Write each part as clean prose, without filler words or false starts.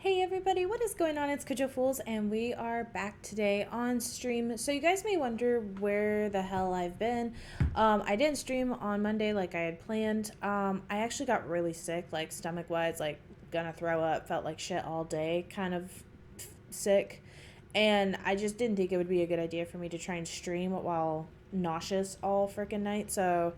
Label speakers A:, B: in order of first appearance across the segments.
A: Hey everybody, what is going on? It's Kujo Fools, and we are back today on stream. So you guys may wonder where the hell I've been. I didn't stream on Monday like I had planned. I actually got really sick, like stomach-wise, like gonna throw up, felt like shit all day, kind of sick. And I just didn't think it would be a good idea for me to try and stream while nauseous all freaking night. So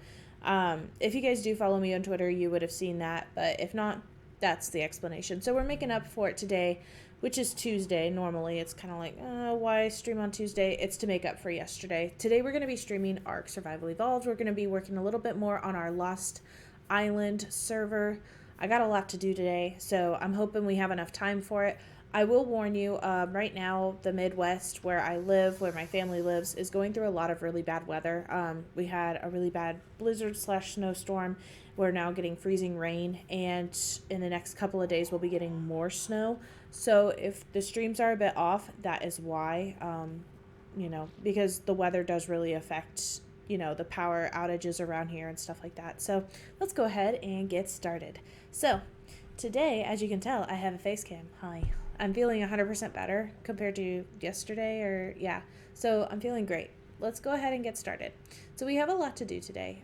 A: if you guys do follow me on Twitter, you would have seen that. But if not, that's the explanation. So we're making up for it today, which is Tuesday. Normally, it's kind of like, why stream on Tuesday? It's to make up for yesterday. Today, we're going to be streaming Ark Survival Evolved. We're going to be working a little bit more on our Lost Island server. I got a lot to do today, so I'm hoping we have enough time for it. I will warn you, right now, the Midwest, where I live, where my family lives, is going through a lot of really bad weather. We had a really bad blizzard/snowstorm. We're now getting freezing rain, and in the next couple of days, we'll be getting more snow. So if the streams are a bit off, that is why, because the weather does really affect, the power outages around here and stuff like that. So let's go ahead and get started. So today, as you can tell, I have a face cam. Hi. I'm feeling 100% better compared to yesterday, so I'm feeling great. Let's go ahead and get started. So we have a lot to do today.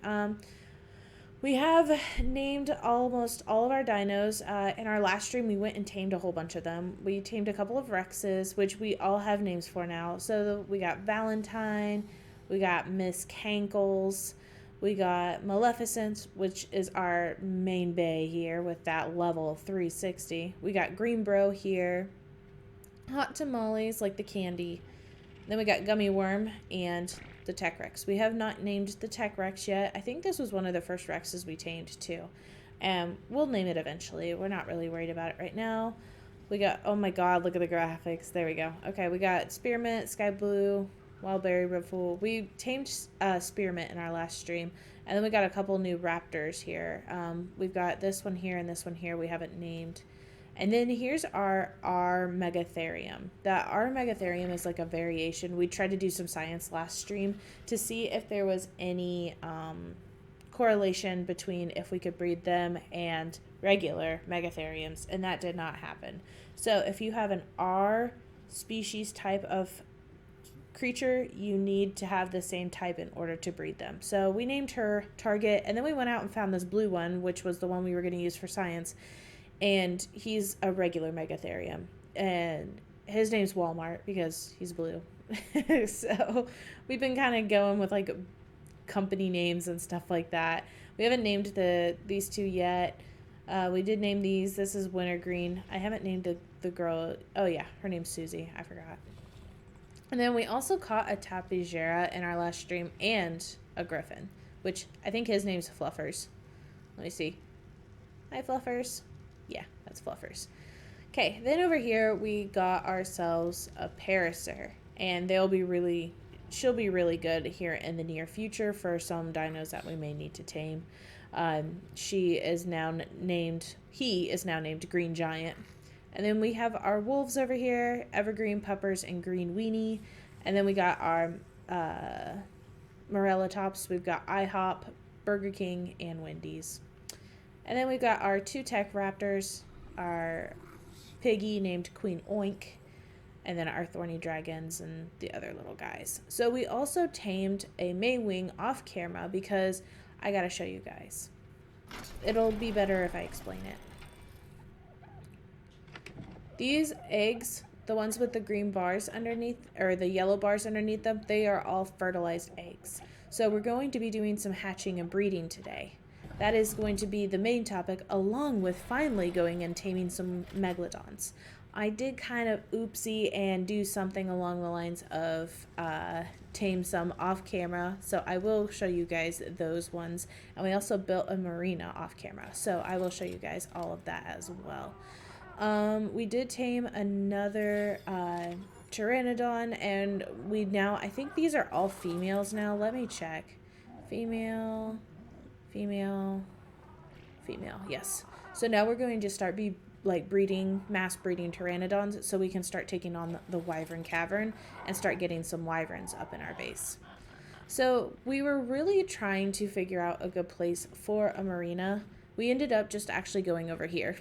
A: We have named almost all of our dinos. In our last stream, we went and tamed a whole bunch of them. We tamed a couple of Rexes, which we all have names for now. So we got Valentine, we got Miss Cankles, we got Maleficent, which is our main bay here with that level of 360. We got Green Bro here. Hot Tamales, like the candy. Then we got Gummy Worm and the Tech Rex. We have not named the Tech Rex yet. I think this was one of the first Rexes we tamed too. And we'll name it eventually. We're not really worried about it right now. We got, oh my god, look at the graphics. There we go. Okay, we got Spearmint, Sky Blue, Wildberry, Redfool. We tamed Spearmint in our last stream. And then we got a couple new raptors here. We've got this one here and this one here we haven't named. And then here's our Megatherium. That our Megatherium is like a variation. We tried to do some science last stream to see if there was any correlation between if we could breed them and regular Megatheriums, and that did not happen. So if you have an R species type of creature, you need to have the same type in order to breed them. So we named her Target, and then we went out and found this blue one, which was the one we were going to use for science. And he's a regular Megatherium, and his name's Walmart because he's blue. So we've been kind of going with like company names and stuff like that. We haven't named these two yet. We did name these. This is Wintergreen. I haven't named the girl. Oh yeah, her name's Susie. I forgot. And then we also caught a Tapejara in our last stream and a Griffin, which I think his name's Fluffers. Let me see. Hi, Fluffers. Yeah, that's Fluffers. Okay, then over here we got ourselves a Parasaur, and she'll be really good here in the near future for some dinos that we may need to tame. He is now named Green Giant. And then we have our wolves over here, Evergreen Puppers and Green Weenie. And then we got our Morella Tops. We've got IHOP, Burger King, and Wendy's. And then we've got our two Tech Raptors, our Piggy named Queen Oink, and then our Thorny Dragons and the other little guys. So we also tamed a Maywing off camera because I gotta show you guys. It'll be better if I explain it. These eggs, the ones with the green bars underneath, or the yellow bars underneath them, they are all fertilized eggs. So we're going to be doing some hatching and breeding today. That is going to be the main topic, along with finally going and taming some Megalodons. I did kind of oopsie and do something along the lines of tame some off camera, so I will show you guys those ones. And we also built a marina off camera, so I will show you guys all of that as well. We did tame another Pteranodon, and I think these are all females now. Let me check. Female, yes. So now we're going to start mass breeding Pteranodons so we can start taking on the Wyvern Cavern and start getting some Wyverns up in our base. So we were really trying to figure out a good place for a marina. we ended up just actually going over here.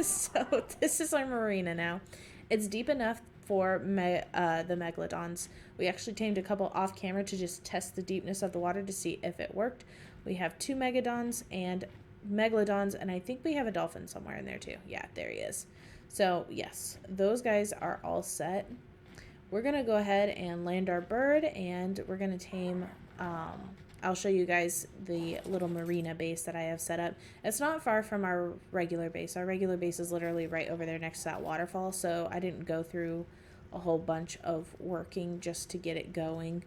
A: So this is our marina now. It's deep enough for the megalodons. We actually tamed a couple off camera to just test the deepness of the water to see if it worked. We have 2 megalodons, and I think we have a dolphin somewhere in there too. Yeah, there he is. So yes, those guys are all set. We're gonna go ahead and land our bird, and we're gonna tame I'll show you guys the little marina base that I have set up. It's not far from our regular base. Our regular base is literally right over there next to that waterfall, so I didn't go through a whole bunch of working just to get it going.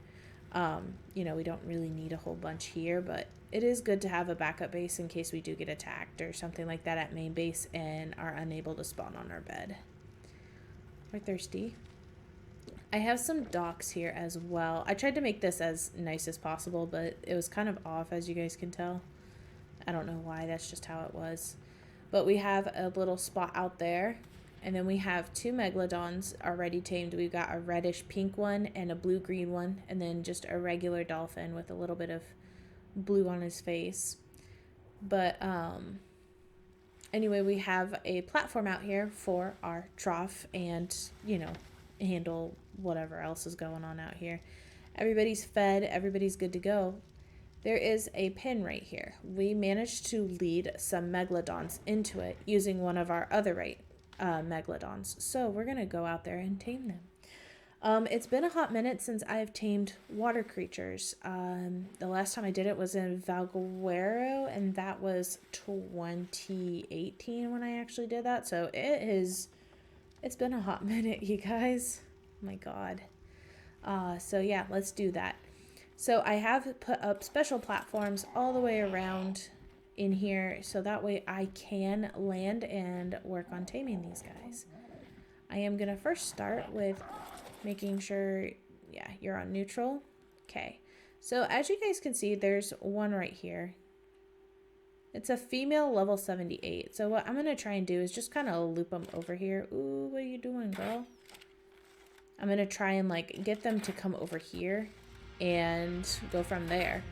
A: You know, we don't really need a whole bunch here, but it is good to have a backup base in case we do get attacked or something like that at main base and are unable to spawn on our bed. We're thirsty. I have some docks here as well. I tried to make this as nice as possible, but it was kind of off, as you guys can tell. I don't know why, that's just how it was. But we have a little spot out there, and then we have 2 megalodons already tamed. We've got a reddish pink one and a blue-green one, and then just a regular dolphin with a little bit of blue on his face. But anyway, we have a platform out here for our trough and, you know, handle whatever else is going on out here. Everybody's fed, everybody's good to go. There is a pin right here. We managed to lead some megalodons into it using one of our other megalodons. So we're gonna go out there and tame them. It's been a hot minute since I've tamed water creatures. The last time I did it was in Valguero, and that was 2018 when I actually did that. So it's been a hot minute, you guys. Oh my god. So yeah, let's do that. So I have put up special platforms all the way around in here, so that way I can land and work on taming these guys. I am gonna first start with making sure, yeah, you're on neutral. Okay. So as you guys can see, there's one right here. It's a female level 78. So what I'm going to try and do is just kind of loop them over here. Ooh, what are you doing, girl? I'm going to try and like get them to come over here and go from there.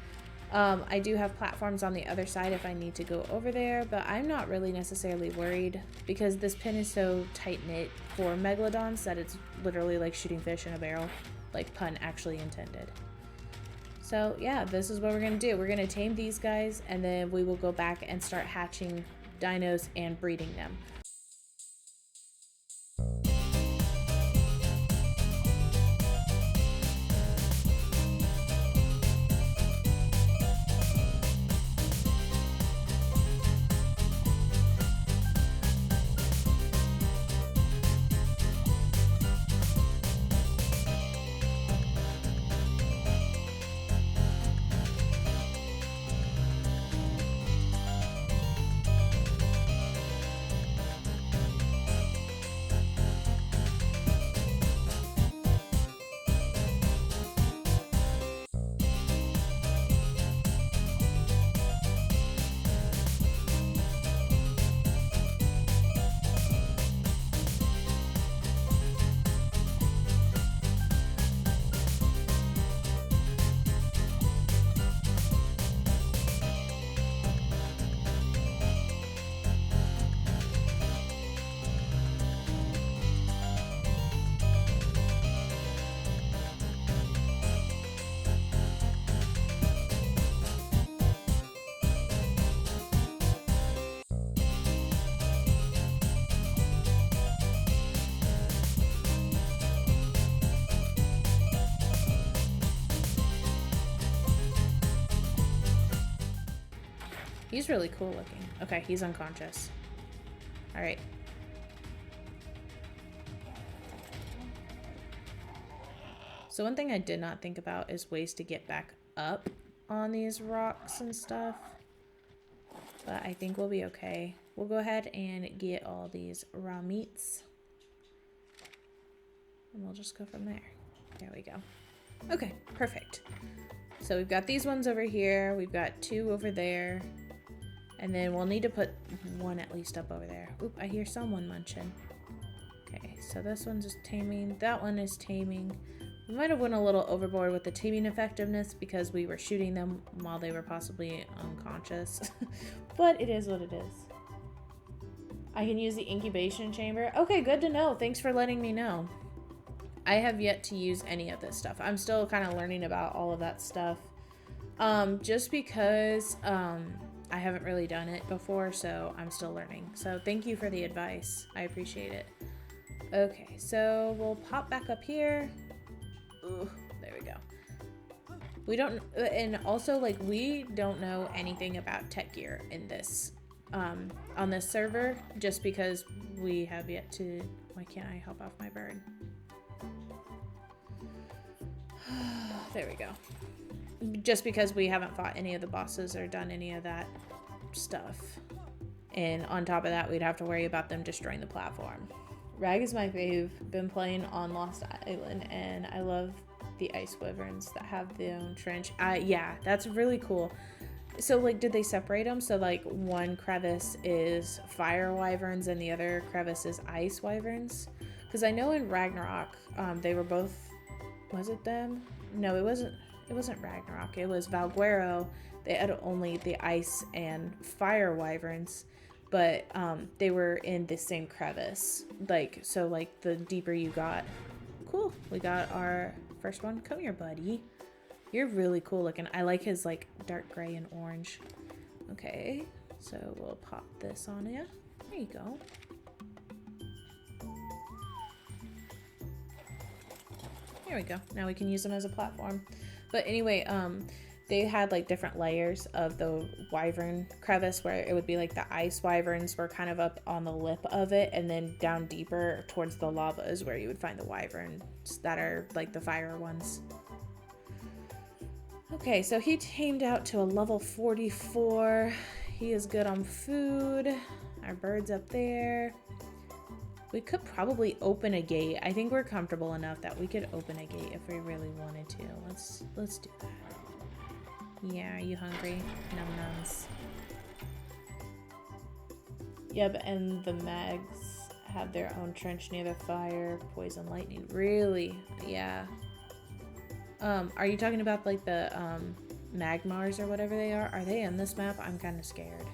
A: I do have platforms on the other side if I need to go over there, but I'm not really necessarily worried because this pin is so tight-knit for megalodons that it's literally like shooting fish in a barrel, like pun actually intended. So yeah, this is what we're going to do. We're going to tame these guys, and then we will go back and start hatching dinos and breeding them. He's really cool looking. Okay, he's unconscious. All right. So one thing I did not think about is ways to get back up on these rocks and stuff. But I think we'll be okay. We'll go ahead and get all these raw meats. And we'll just go from there. There we go. Okay, perfect. So we've got these ones over here. We've got 2 over there. And then we'll need to put 1 at least up over there. Oop, I hear someone munching. Okay, so this one's just taming. That one is taming. We might have went a little overboard with the taming effectiveness because we were shooting them while they were possibly unconscious. But it is what it is. I can use the incubation chamber. Okay, good to know. Thanks for letting me know. I have yet to use any of this stuff. I'm still kind of learning about all of that stuff. Just because I haven't really done it before, so I'm still learning. So thank you for the advice. I appreciate it. Okay, so we'll pop back up here. Ooh, there we go. We don't, and also like we don't know anything about tech gear in this, on this server, just because we have yet to, why can't I hop off my bird? There we go. Just because we haven't fought any of the bosses or done any of that stuff. And on top of that, we'd have to worry about them destroying the platform. Rag is my fave. Been playing on Lost Island, and I love the ice wyverns that have their own trench. Yeah, that's really cool. So, like, did they separate them? So, like, one crevice is fire wyverns and the other crevice is ice wyverns? Because I know in Ragnarok, they were both... Was it them? No, it wasn't Ragnarok. It was Valguero. They had only the ice and fire wyverns, but they were in the same crevice. Like, so, like, the deeper you got. Cool. We got our first one. Come here, buddy. You're really cool looking. I like his, like, dark gray and orange. Okay. So we'll pop this on you. There you go. There we go. Now we can use them as a platform. But anyway, they had like different layers of the wyvern crevice where it would be like the ice wyverns were kind of up on the lip of it, and then down deeper towards the lava is where you would find the wyverns that are like the fire ones. Okay, so he tamed out to a level 44. He is good on food. Our bird's up there. We could probably open a gate. I think we're comfortable enough that we could open a gate if we really wanted to. Let's do that. Yeah, are you hungry? Num nums. Yep, and the mags have their own trench near the fire. Poison lightning. Really? Yeah. Are you talking about like the magmars or whatever they are? Are they in this map? I'm kind of scared.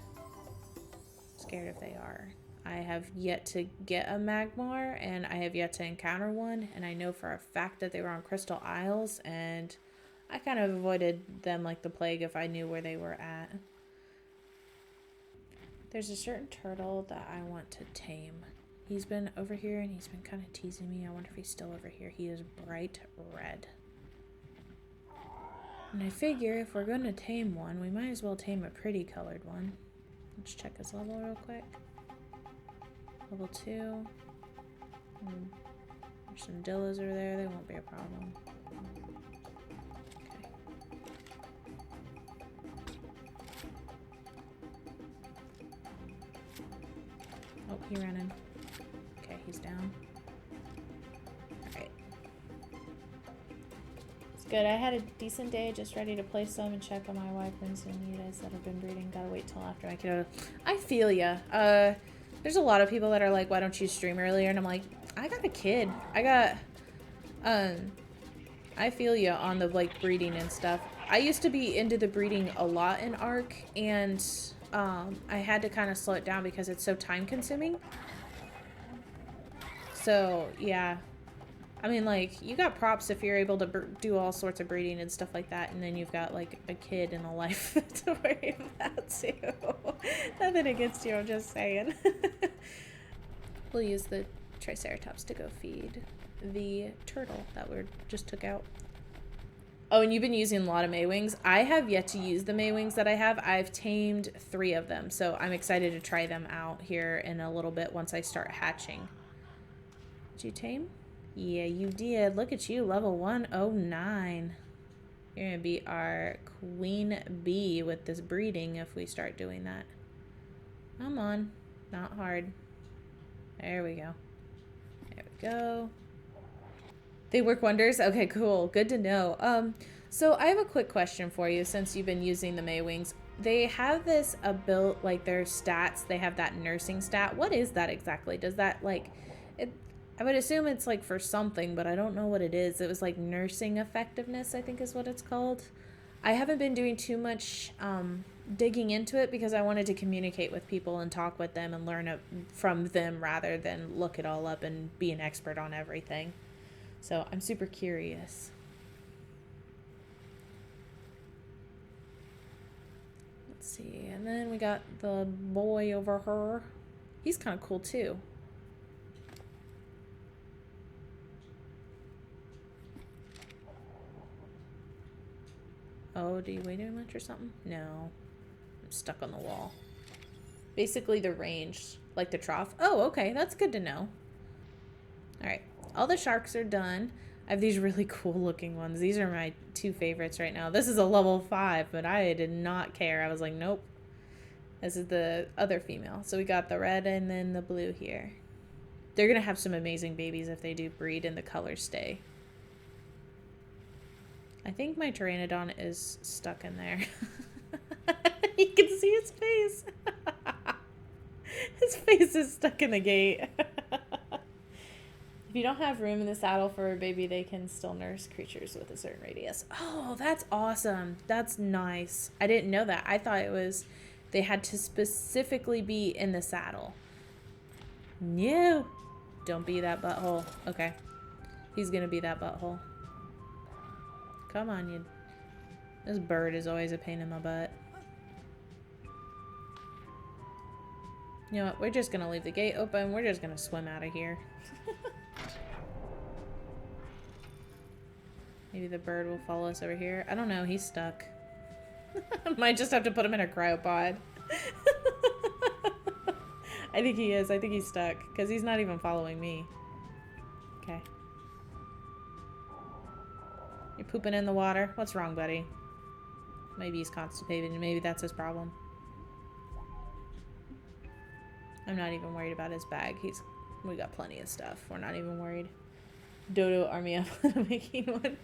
A: Scared if they are. I have yet to get a magmar, and I have yet to encounter one, and I know for a fact that they were on Crystal Isles, and I kind of avoided them like the plague if I knew where they were at. There's a certain turtle that I want to tame. He's been over here, and he's been kind of teasing me. I wonder if he's still over here. He is bright red. And I figure if we're going to tame one, we might as well tame a pretty colored one. Let's check his level real quick. Level 2. There's some dillos over there. They won't be a problem. Okay. Oh, he ran in. Okay, he's down. Alright. It's good. I had a decent day, just ready to play some and check on my wyverns and unitas that have been breeding. Gotta wait till after my kiddo. I feel ya. There's a lot of people that are like, why don't you stream earlier? And I'm like, I got a kid. I feel you on the like breeding and stuff. I used to be into the breeding a lot in Ark, and I had to kind of slow it down because it's so time consuming. So yeah, I mean, like, you got props if you're able to do all sorts of breeding and stuff like that, and then you've got like a kid and a life to worry about too. Nothing against you, I'm just saying. We'll use the Triceratops to go feed the turtle that we just took out. Oh, and you've been using a lot of Maywings. I have yet to use the Maywings that I have. I've tamed 3 of them, so I'm excited to try them out here in a little bit once I start hatching. Did you tame? Yeah, you did. Look at you, level 109. You're gonna be our queen bee with this breeding if we start doing that. Come on. Not hard. There we go. There we go. They work wonders? Okay, cool. Good to know. So I have a quick question for you since you've been using the Maywings. They have this ability, like their stats, they have that nursing stat. What is that exactly? Does that like... I would assume it's like for something, but I don't know what it is. It was like nursing effectiveness, I think is what it's called. I haven't been doing too much digging into it because I wanted to communicate with people and talk with them and learn it from them rather than look it all up and be an expert on everything. So I'm super curious. Let's see. And then we got the boy over her. He's kind of cool too. Oh, do you weigh too much or something? No. I'm stuck on the wall. Basically the range, like the trough. Oh, okay. That's good to know. All right. All the sharks are done. I have these really cool looking ones. These are my two favorites right now. This is a level 5, but I did not care. I was like, nope. This is the other female. So we got the red and then the blue here. They're going to have some amazing babies if they do breed and the colors stay. I think my pteranodon is stuck in there. You can see his face. His face is stuck in the gate. If you don't have room in the saddle for a baby, they can still nurse creatures with a certain radius. Oh, that's awesome. That's nice. I didn't know that. I thought it was they had to specifically be in the saddle. No. Don't be that butthole. Okay. He's gonna be that butthole. Come on, you. This bird is always a pain in my butt. You know what? We're just gonna leave the gate open. We're just gonna swim out of here. Maybe the bird will follow us over here. I don't know. He's stuck. Might just have to put him in a cryopod. I think he is. I think he's stuck because he's not even following me. Okay. You're pooping in the water? What's wrong, buddy? Maybe he's constipated and maybe that's his problem. I'm not even worried about his bag. We got plenty of stuff. We're not even worried. Dodo army, I'm making one.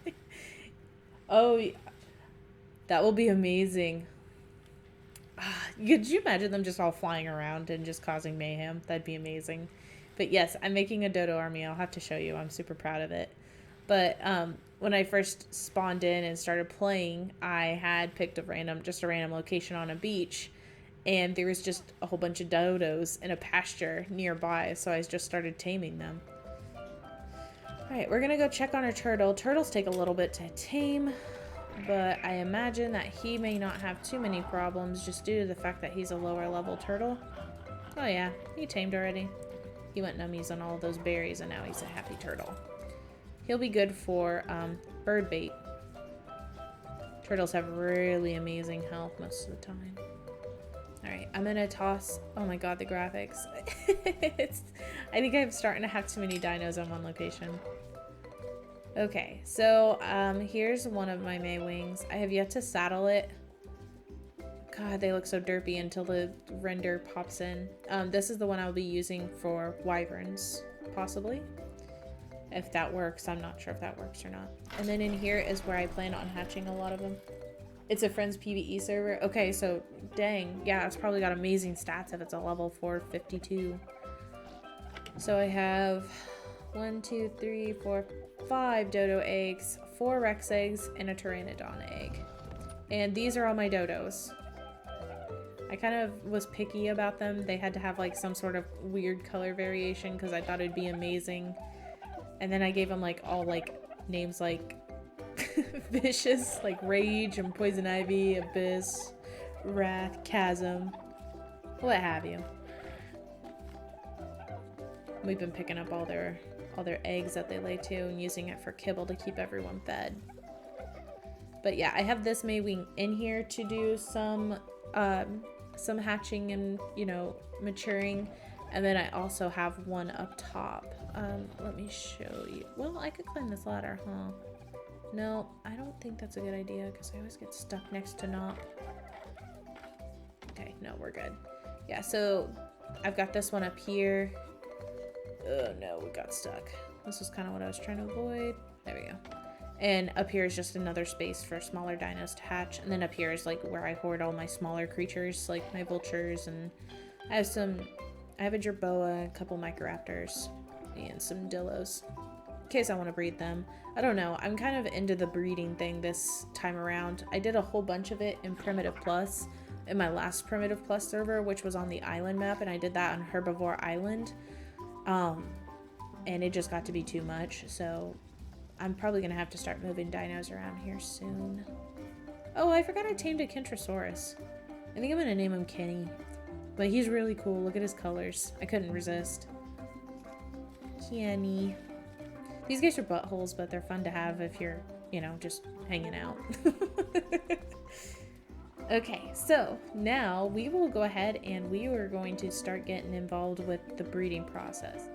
A: Oh, that will be amazing. Could you imagine them just all flying around and just causing mayhem? That'd be amazing. But yes, I'm making a dodo army. I'll have to show you. I'm super proud of it. But when I first spawned in and started playing, I had picked a random location on a beach, and there was just a whole bunch of dodos in a pasture nearby, so I just started taming them. Alright, we're gonna go check on our turtle. Turtles take a little bit to tame, but I imagine that he may not have too many problems just due to the fact that he's a lower level turtle. Oh yeah, he tamed already. He went nummies on all of those berries and now he's a happy turtle. He'll be good for bird bait. Turtles have really amazing health most of the time. Alright, I'm gonna toss... Oh my god, the graphics. I think I'm starting to have too many dinos on one location. Okay, so here's one of my May wings. I have yet to saddle it. God, they look so derpy until the render pops in. This is the one I'll be using for wyverns, possibly. If that works. I'm not sure if that works or not. And then in here is where I plan on hatching a lot of them. It's a friend's PvE server. Okay, so dang. Yeah, it's probably got amazing stats if it's a level 452. So I have 1, 2, 3, 4, 5 dodo eggs, 4 rex eggs, and a pteranodon egg. And these are all my dodos. I kind of was picky about them. They had to have like some sort of weird color variation because I thought it'd be amazing. And then I gave them like all like names like vicious, like rage and poison ivy, abyss, wrath, chasm, what have you. We've been picking up all their eggs that they lay too and using it for kibble to keep everyone fed. But yeah, I have this May wing in here to do some hatching and, you know, maturing. And then I also have one up top. Let me show you. Well, I could climb this ladder, huh? No, I don't think that's a good idea because I always get stuck next to Nop. Okay, no, we're good. Yeah, so I've got this one up here. Oh no, we got stuck. This is kind of what I was trying to avoid. There we go. And up here is just another space for smaller dinos to hatch. And then up here is like where I hoard all my smaller creatures, like my vultures, and I have a jerboa, a couple microraptors, and some dillos, in case I want to breed them. I don't know, I'm kind of into the breeding thing this time around. I did a whole bunch of it in Primitive Plus, in my last Primitive Plus server, which was on the island map, and I did that on Herbivore Island. And it just got to be too much, so I'm probably gonna have to start moving dinos around here soon. Oh, I forgot I tamed a Kentrosaurus. I think I'm gonna name him Kenny. But he's really cool. Look at his colors. I couldn't resist. Kenny. These guys are buttholes, but they're fun to have if you're, you know, just hanging out. Okay, so now we will go ahead and we are going to start getting involved with the breeding process.